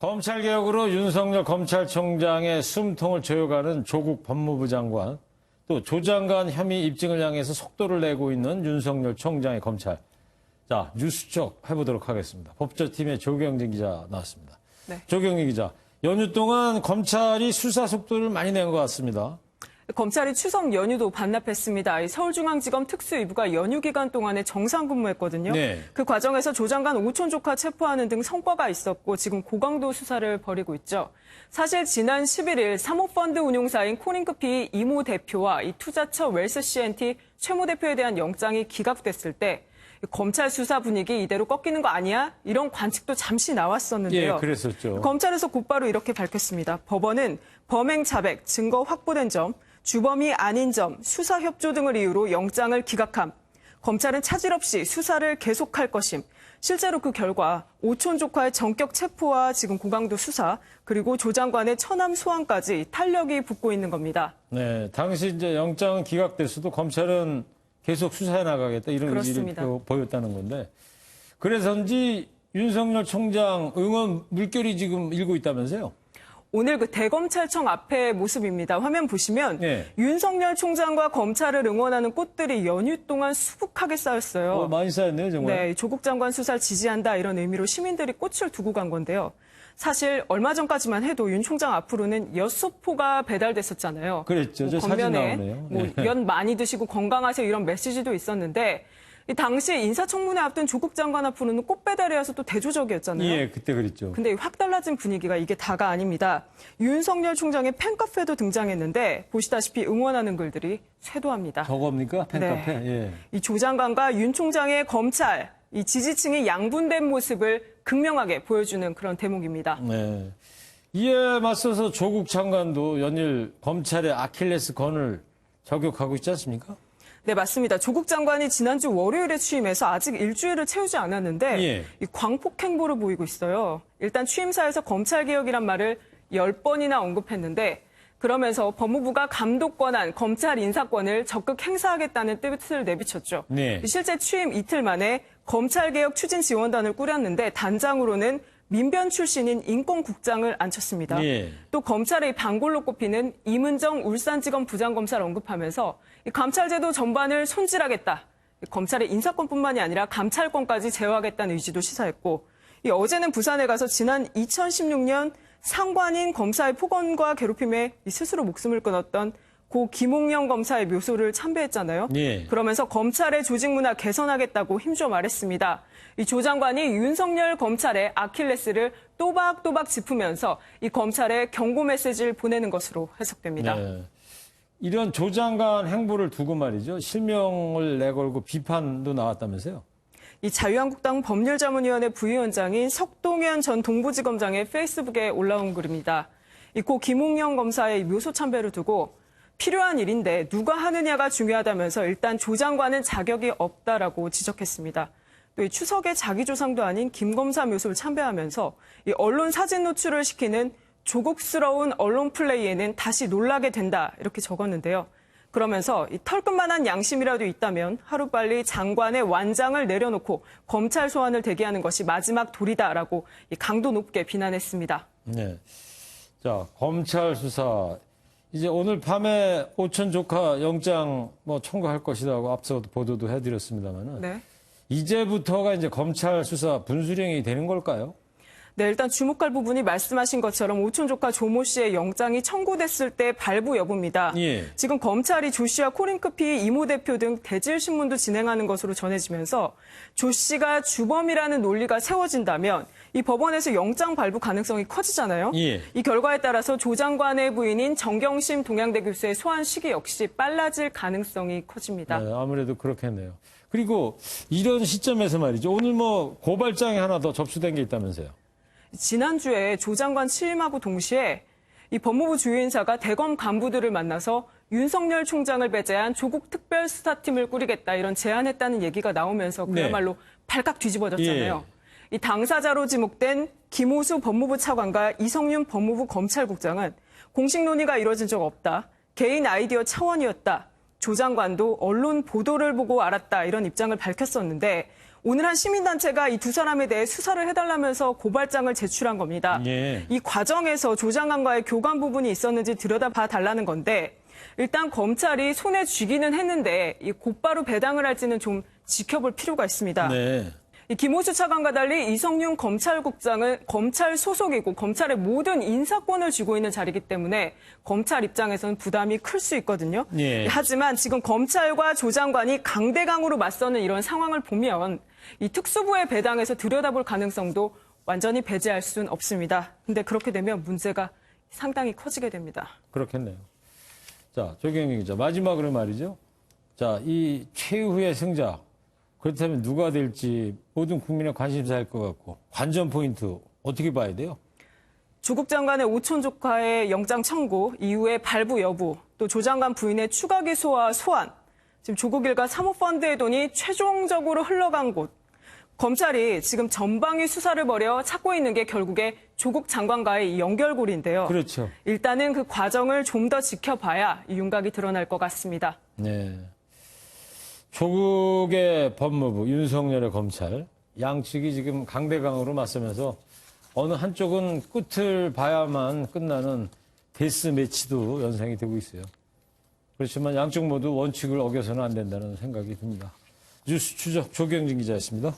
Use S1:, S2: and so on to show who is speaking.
S1: 검찰개혁으로 윤석열 검찰총장의 숨통을 조여가는 조국 법무부 장관, 또 조 장관 혐의 입증을 향해서 속도를 내고 있는 윤석열 총장의 검찰. 자, 뉴스쪽 해보도록 하겠습니다. 법조팀의 조경진 기자 나왔습니다.
S2: 네.
S1: 조경진 기자, 연휴 동안 검찰이 수사 속도를 많이 낸 것 같습니다.
S2: 검찰이 추석 연휴도 반납했습니다. 서울중앙지검 특수위부가 연휴 기간 동안에 정상 근무했거든요.
S1: 네.
S2: 그 과정에서 조 장관 오촌 조카 체포하는 등 성과가 있었고 지금 고강도 수사를 벌이고 있죠. 사실 지난 11일 사모펀드 운용사인 코링크피 이모 대표와 이 투자처 웰스 C&T 최모 대표에 대한 영장이 기각됐을 때 검찰 수사 분위기 이대로 꺾이는 거 아니야? 이런 관측도 잠시 나왔었는데요.
S1: 예, 그랬었죠.
S2: 검찰에서 곧바로 이렇게 밝혔습니다. 법원은 범행 자백, 증거 확보된 점, 주범이 아닌 점, 수사 협조 등을 이유로 영장을 기각함. 검찰은 차질 없이 수사를 계속할 것임. 실제로 그 결과 오촌 조카의 전격 체포와 지금 고강도 수사, 그리고 조 장관의 처남 소환까지 탄력이 붙고 있는 겁니다.
S1: 네, 당시 이제 영장은 기각됐어도 검찰은 계속 수사해 나가겠다 이런 의지를 보였다는 건데, 그래서인지 윤석열 총장 응원 물결이 지금 일고 있다면서요?
S2: 오늘 그 대검찰청 앞의 모습입니다. 화면 보시면
S1: 네.
S2: 윤석열 총장과 검찰을 응원하는 꽃들이 연휴 동안 수북하게 쌓였어요.
S1: 많이 쌓였네요, 정말.
S2: 네, 조국 장관 수사를 지지한다 이런 의미로 시민들이 꽃을 두고 간 건데요. 사실 얼마 전까지만 해도 윤 총장 앞으로는 엿소포가 배달됐었잖아요.
S1: 그랬죠. 저 사진 나오네요.
S2: 엿 많이 드시고 건강하세요 이런 메시지도 있었는데 이 당시 인사청문회 앞둔 조국 장관 앞으로는 꽃 배달이어서 또 대조적이었잖아요.
S1: 예, 그때 그랬죠.
S2: 근데 확 달라진 분위기가 이게 다가 아닙니다. 윤석열 총장의 팬카페도 등장했는데 보시다시피 응원하는 글들이 쇄도합니다.
S1: 저겁니까? 팬카페?
S2: 네.
S1: 예.
S2: 이 조 장관과 윤 총장의 검찰, 이 지지층이 양분된 모습을 극명하게 보여주는 그런 대목입니다.
S1: 네. 이에 맞서서 조국 장관도 연일 검찰의 아킬레스건을 저격하고 있지 않습니까?
S2: 네, 맞습니다. 조국 장관이 지난주 월요일에 취임해서 아직 일주일을 채우지 않았는데
S1: 예.
S2: 이 광폭 행보를 보이고 있어요. 일단 취임사에서 검찰개혁이란 말을 10번이나 언급했는데 그러면서 법무부가 감독 권한 검찰 인사권을 적극 행사하겠다는 뜻을 내비쳤죠.
S1: 네.
S2: 실제 취임 이틀 만에 검찰개혁 추진 지원단을 꾸렸는데 단장으로는 민변 출신인 인권국장을 앉혔습니다.
S1: 예.
S2: 또 검찰의 방골로 꼽히는 이문정 울산지검 부장검사를 언급하면서 이 감찰제도 전반을 손질하겠다. 검찰의 인사권뿐만이 아니라 감찰권까지 제어하겠다는 의지도 시사했고 어제는 부산에 가서 지난 2016년 상관인 검사의 폭언과 괴롭힘에 스스로 목숨을 끊었던 고 김홍영 검사의 묘소를 참배했잖아요.
S1: 예.
S2: 그러면서 검찰의 조직 문화 개선하겠다고 힘줘 말했습니다. 이 조 장관이 윤석열 검찰의 아킬레스를 또박또박 짚으면서 이 검찰에 경고 메시지를 보내는 것으로 해석됩니다.
S1: 네. 이런 조 장관 행보를 두고 말이죠. 실명을 내걸고 비판도 나왔다면서요?
S2: 이 자유한국당 법률자문위원회 부위원장인 석동현 전 동부지검장의 페이스북에 올라온 글입니다. 이 고 김홍영 검사의 묘소 참배를 두고 필요한 일인데 누가 하느냐가 중요하다면서 일단 조 장관은 자격이 없다라고 지적했습니다. 또 이 추석에 자기 조상도 아닌 김 검사 묘소를 참배하면서 이 언론 사진 노출을 시키는 조국스러운 언론 플레이에는 다시 놀라게 된다 이렇게 적었는데요. 그러면서 이 털끝만한 양심이라도 있다면 하루빨리 장관의 완장을 내려놓고 검찰 소환을 대기하는 것이 마지막 도리다라고 강도 높게 비난했습니다.
S1: 네. 자, 검찰 수사. 이제 오늘 밤에 오촌 조카 영장 청구할 것이라고 앞서도 보도도 해드렸습니다만은.
S2: 네.
S1: 이제부터가 이제 검찰 수사 분수령이 되는 걸까요?
S2: 네, 일단 주목할 부분이 말씀하신 것처럼 오촌 조카 조모 씨의 영장이 청구됐을 때 발부 여부입니다.
S1: 예.
S2: 지금 검찰이 조 씨와 코링크피 이모 대표 등 대질 신문도 진행하는 것으로 전해지면서 조 씨가 주범이라는 논리가 세워진다면 이 법원에서 영장 발부 가능성이 커지잖아요.
S1: 예.
S2: 이 결과에 따라서 조 장관의 부인인 정경심 동양대 교수의 소환 시기 역시 빨라질 가능성이 커집니다.
S1: 네, 아무래도 그렇겠네요. 그리고 이런 시점에서 말이죠. 오늘 고발장이 하나 더 접수된 게 있다면서요.
S2: 지난주에 조 장관 취임하고 동시에 이 법무부 주요 인사가 대검 간부들을 만나서 윤석열 총장을 배제한 조국 특별수사팀을 꾸리겠다 이런 제안했다는 얘기가 나오면서 그야말로 네. 발칵 뒤집어졌잖아요. 예. 이 당사자로 지목된 김호수 법무부 차관과 이성윤 법무부 검찰국장은 공식 논의가 이루어진 적 없다. 개인 아이디어 차원이었다. 조 장관도 언론 보도를 보고 알았다. 이런 입장을 밝혔었는데 오늘 한 시민단체가 이 두 사람에 대해 수사를 해달라면서 고발장을 제출한 겁니다.
S1: 예.
S2: 이 과정에서 조 장관과의 교감 부분이 있었는지 들여다봐 달라는 건데 일단 검찰이 손에 쥐기는 했는데 이 곧바로 배당을 할지는 좀 지켜볼 필요가 있습니다.
S1: 네.
S2: 이 김호수 차관과 달리 이성윤 검찰국장은 검찰 소속이고 검찰의 모든 인사권을 쥐고 있는 자리이기 때문에 검찰 입장에서는 부담이 클 수 있거든요.
S1: 예.
S2: 하지만 지금 검찰과 조 장관이 강대강으로 맞서는 이런 상황을 보면 이 특수부의 배당에서 들여다볼 가능성도 완전히 배제할 수는 없습니다. 근데 그렇게 되면 문제가 상당히 커지게 됩니다.
S1: 그렇겠네요. 자, 조경영 기자. 마지막으로 말이죠. 자, 이 최후의 승자. 그렇다면 누가 될지 모든 국민의 관심사일 것 같고 관전 포인트 어떻게 봐야 돼요?
S2: 조국 장관의 오촌 조카의 영장 청구 이후에 발부 여부, 또 조 장관 부인의 추가 기소와 소환, 지금 조국 일가 사모펀드의 돈이 최종적으로 흘러간 곳, 검찰이 지금 전방위 수사를 벌여 찾고 있는 게 결국에 조국 장관과의 이 연결고리인데요.
S1: 그렇죠.
S2: 일단은 그 과정을 좀 더 지켜봐야 이 윤곽이 드러날 것 같습니다.
S1: 네. 조국의 법무부, 윤석열의 검찰, 양측이 지금 강대강으로 맞서면서 어느 한쪽은 끝을 봐야만 끝나는 데스 매치도 연상이 되고 있어요. 그렇지만 양쪽 모두 원칙을 어겨서는 안 된다는 생각이 듭니다. 뉴스 추적 조경진 기자였습니다.